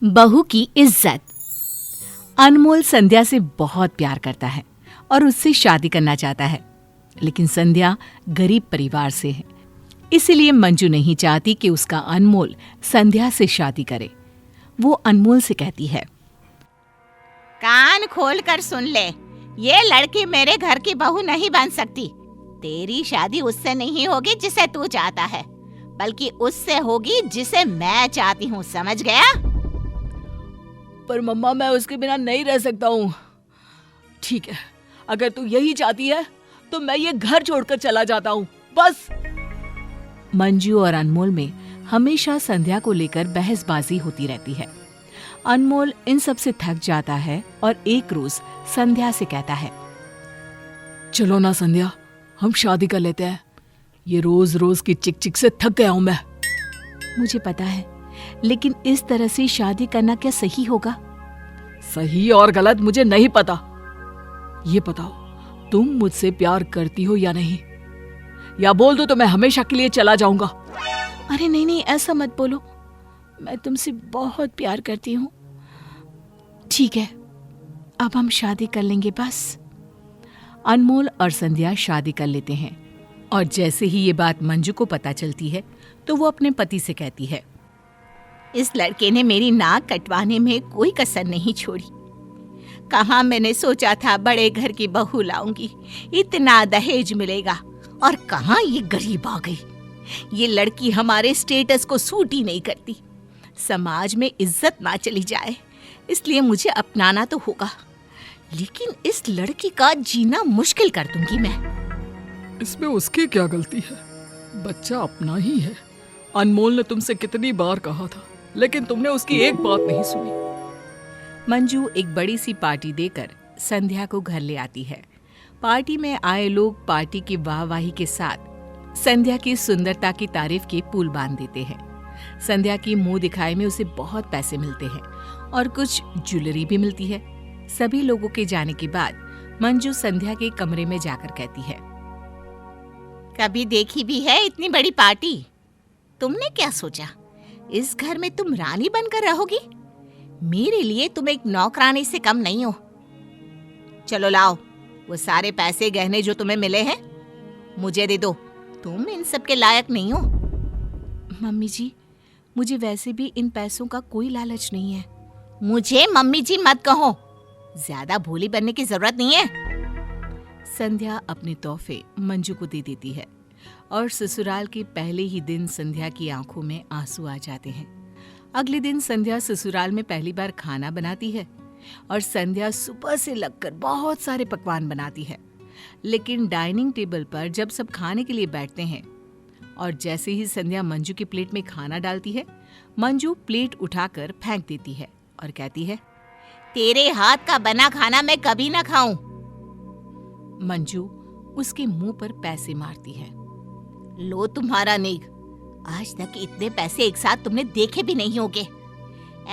बहू की इज्जत। अनमोल संध्या से बहुत प्यार करता है और उससे शादी करना चाहता है, लेकिन संध्या गरीब परिवार से है। इसलिए मंजू नहीं चाहती कि उसका अनमोल संध्या से शादी करे। वो अनमोल से कहती है, कान खोल कर सुन ले, ये लड़की मेरे घर की बहू नहीं बन सकती। तेरी शादी उससे नहीं होगी जिसे तू चाहता है, बल्कि उससे होगी जिसे मैं चाहती हूँ, समझ गया? पर मम्मा, मैं उसके बिना नहीं रह सकता हूँ। ठीक है, अगर तू यही चाहती है तो मैं ये घर छोड़कर चला जाता हूँ, बस। मंजू और अनमोल में हमेशा संध्या को लेकर बहसबाजी होती रहती है। अनमोल इन सब से थक जाता है और एक रोज संध्या से कहता है, चलो ना संध्या, हम शादी कर लेते हैं। ये रोज रोज की चिक चिक से थक गया हूं मैं। मुझे पता है, लेकिन इस तरह से शादी करना क्या सही होगा? सही और गलत मुझे नहीं पता। ये बताओ, तुम मुझसे प्यार करती हो या नहीं? या बोल दो तो मैं हमेशा के लिए चला जाऊंगा। अरे नहीं नहीं, ऐसा मत बोलो, मैं तुमसे बहुत प्यार करती हूँ। ठीक है, अब हम शादी कर लेंगे बस। अनमोल और संध्या शादी कर लेते हैं और जैसे ही ये बात मंजू को पता चलती है तो वो अपने पति से कहती है, इस लड़के ने मेरी नाक कटवाने में कोई कसर नहीं छोड़ी। कहाँ मैंने सोचा था बड़े घर की बहू लाऊंगी, इतना दहेज मिलेगा, और कहाँ ये गरीब आ गई। ये लड़की हमारे स्टेटस को सूट ही नहीं करती। समाज में इज्जत ना चली जाए, इसलिए मुझे अपनाना तो होगा, लेकिन इस लड़की का जीना मुश्किल कर दूंगी मैं। इसमें उसकी क्या गलती है? बच्चा अपना ही है। अनमोल ने तुमसे कितनी बार कहा था, लेकिन तुमने उसकी एक बात नहीं सुनी। मंजू एक बड़ी सी पार्टी देकर संध्या को घर ले आती है। पार्टी में आए लोग पार्टी की वाहवाही के साथ संध्या की सुंदरता की तारीफ के पुल बांध देते हैं। संध्या की मुंह दिखाए में उसे बहुत पैसे मिलते हैं और कुछ ज्वेलरी भी मिलती है। सभी लोगों के जाने के बाद मंजू संध्या के कमरे में जाकर कहती है, कभी देखी भी है इतनी बड़ी पार्टी? तुमने क्या सोचा, इस घर में तुम रानी बनकर रहोगी? मेरे लिए तुम एक नौकरानी से कम नहीं हो। चलो लाओ वो सारे पैसे गहने जो तुम्हें मिले हैं, मुझे दे दो। तुम इन सब के लायक नहीं हो। मम्मी जी, मुझे वैसे भी इन पैसों का कोई लालच नहीं है। मुझे मम्मी जी मत कहो, ज्यादा भोली बनने की जरूरत नहीं है। संध्या अपने तोहफे मंजू को दे देती है और ससुराल के पहले ही दिन संध्या की आंखों में आंसू आ जाते हैं। अगले दिन संध्या ससुराल में पहली बार खाना बनाती है और संध्या सुबह से लगकर बहुत सारे पकवान बनाती है। लेकिन डाइनिंग टेबल पर जब सब खाने के लिए बैठते हैं और जैसे ही संध्या मंजू की प्लेट में खाना डालती है, मंजू प्लेट उठाकर फेंक देती है और कहती है, तेरे हाथ का बना खाना मैं कभी ना खाऊं। मंजू उसके मुंह पर पैसे मारती है। लो तुम्हारा नेक, आज तक इतने पैसे एक साथ तुमने देखे भी नहीं होंगे।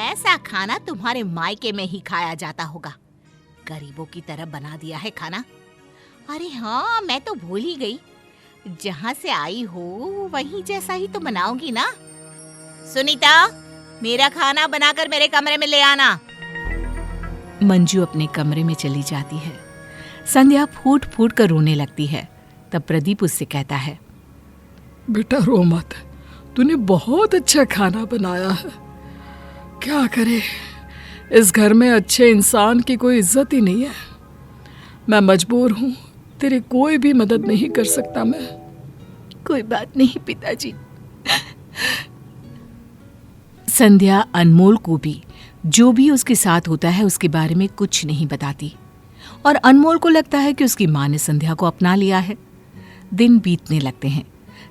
ऐसा खाना तुम्हारे मायके में ही खाया जाता होगा। गरीबों की तरह बना दिया है खाना। अरे हाँ, मैं तो भूल ही गई, जहाँ से आई हो वहीं जैसा ही तो बनाओगी ना। सुनीता, मेरा खाना बनाकर मेरे कमरे में ले आना। मंजू अपने कमरे में चली जाती है। संध्या फूट फूट कर रोने लगती है। तब प्रदीप उससे कहता है, बेटा रो मत, तूने बहुत अच्छा खाना बनाया है। क्या करे, इस घर में अच्छे इंसान की कोई इज्जत ही नहीं है। मैं मजबूर हूँ, तेरी कोई भी मदद नहीं कर सकता मैं। कोई बात नहीं पिताजी। संध्या अनमोल को भी जो भी उसके साथ होता है उसके बारे में कुछ नहीं बताती और अनमोल को लगता है कि उसकी माँ ने संध्या को अपना लिया है। दिन बीतने लगते हैं।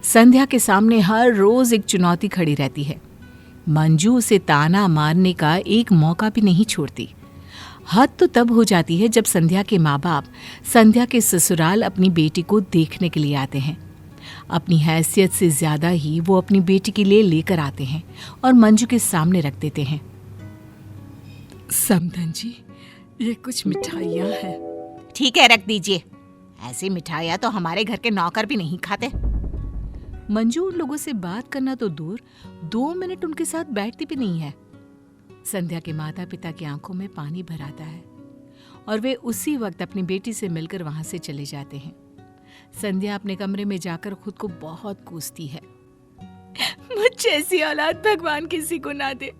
संध्या के सामने हर रोज एक चुनौती खड़ी रहती है। मंजू उसे ताना मारने का एक मौका भी नहीं छोड़ती। हद तो तब हो जाती है जब संध्या के माँ बाप संध्या के ससुराल अपनी बेटी को देखने के लिए आते हैं। अपनी हैसियत से ज्यादा ही वो अपनी बेटी के लिए लेकर आते हैं और मंजू के सामने रख देते हैं। समधन जी, ये कुछ मिठाइयाँ हैं। ठीक है, रख दीजिए। ऐसी मिठाइयाँ तो हमारे घर के नौकर भी नहीं खाते। मंजू उन लोगों से बात करना तो दूर, 2 मिनट उनके साथ बैठती भी नहीं है। संध्या के माता पिता की आंखों में पानी भर आता है और वे उसी वक्त अपनी बेटी से मिलकर वहां से चले जाते हैं। संध्या अपने कमरे में जाकर खुद को बहुत कोसती है। मुझ जैसी औलाद भगवान किसी को ना दे।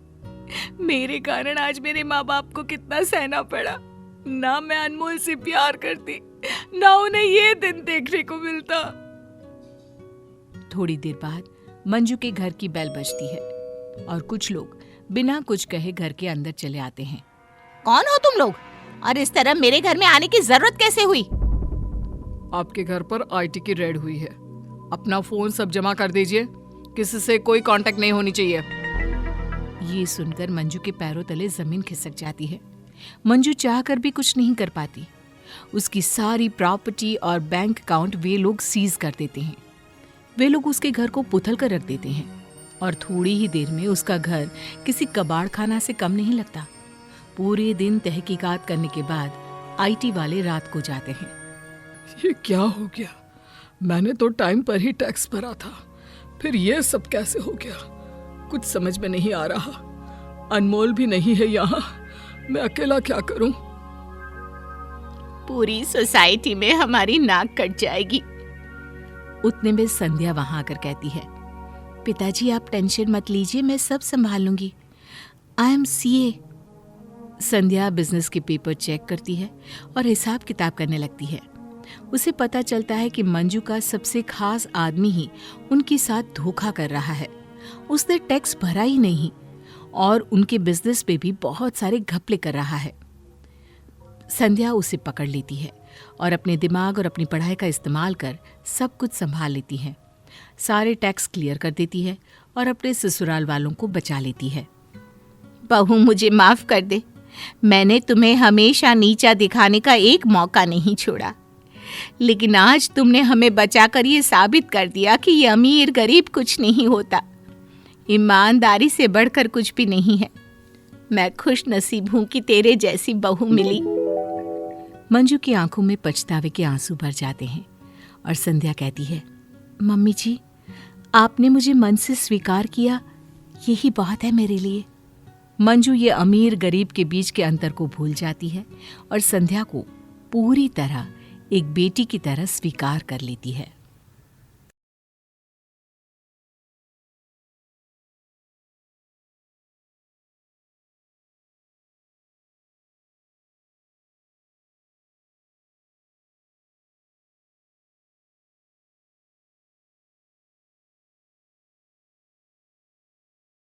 मेरे कारण आज मेरे माँ बाप को कितना सहना पड़ा। ना मैं अनमोल से प्यार करती, ना उन्हें ये दिन देखने को मिलता। थोड़ी देर बाद मंजू के घर की बेल बजती है और कुछ लोग बिना कुछ कहे घर के अंदर चले आते हैं। कौन हो तुम लोग और इस तरह मेरे घर में आने की जरूरत कैसे हुई? आपके घर पर आईटी की रेड हुई है। अपना फोन सब जमा कर दीजिए, किसी से कोई कांटेक्ट नहीं होनी चाहिए। ये सुनकर मंजू के पैरों तले जमीन खिसक जाती है। मंजू चाहकर भी कुछ नहीं कर पाती। उसकी सारी प्रॉपर्टी और बैंक अकाउंट वे लोग सीज कर देते हैं। वे लोग उसके घर को पुथल कर रख देते हैं और थोड़ी ही देर में उसका घर किसी कबाड़ खाना से कम नहीं लगता। पूरे दिन तहकीकात करने के बाद आईटी वाले रात को जाते हैं। ये क्या हो गया? मैंने तो टाइम पर ही टैक्स भरा था, फिर ये सब कैसे हो गया? कुछ समझ में नहीं आ रहा। अनमोल भी नहीं है यहाँ, मैं अकेला क्या करूं? पूरी सोसाइटी में हमारी नाक कट जाएगी। उतने में संध्या वहां आकर कहती है, पिताजी आप टेंशन मत लीजिए, मैं सब संभाल लूंगी। I am CA. Sandhya business के पेपर चेक करती है और हिसाब किताब करने लगती है। उसे पता चलता है कि मंजू का सबसे खास आदमी ही उनके साथ धोखा कर रहा है। उसने टैक्स भरा ही नहीं और उनके बिजनेस पे भी बहुत सारे घपले कर रहा है। संध्या उसे पकड़ लेती है और अपने दिमाग और अपनी पढ़ाई का इस्तेमाल कर सब कुछ संभाल लेती है। सारे टैक्स क्लियर कर देती है और अपने ससुराल वालों को बचा लेती है। बहू मुझे माफ कर दे, मैंने तुम्हें हमेशा नीचा दिखाने का एक मौका नहीं छोड़ा, लेकिन आज तुमने हमें बचाकर ये साबित कर दिया कि ये अमीर गरीब कुछ नहीं होता। ईमानदारी से बढ़कर कुछ भी नहीं है। मैं खुश नसीब हूं कि तेरे जैसी बहू मिली। मंजू की आंखों में पछतावे के आंसू भर जाते हैं और संध्या कहती है, मम्मी जी आपने मुझे मन से स्वीकार किया, यही बहुत है मेरे लिए। मंजू ये अमीर गरीब के बीच के अंतर को भूल जाती है और संध्या को पूरी तरह एक बेटी की तरह स्वीकार कर लेती है।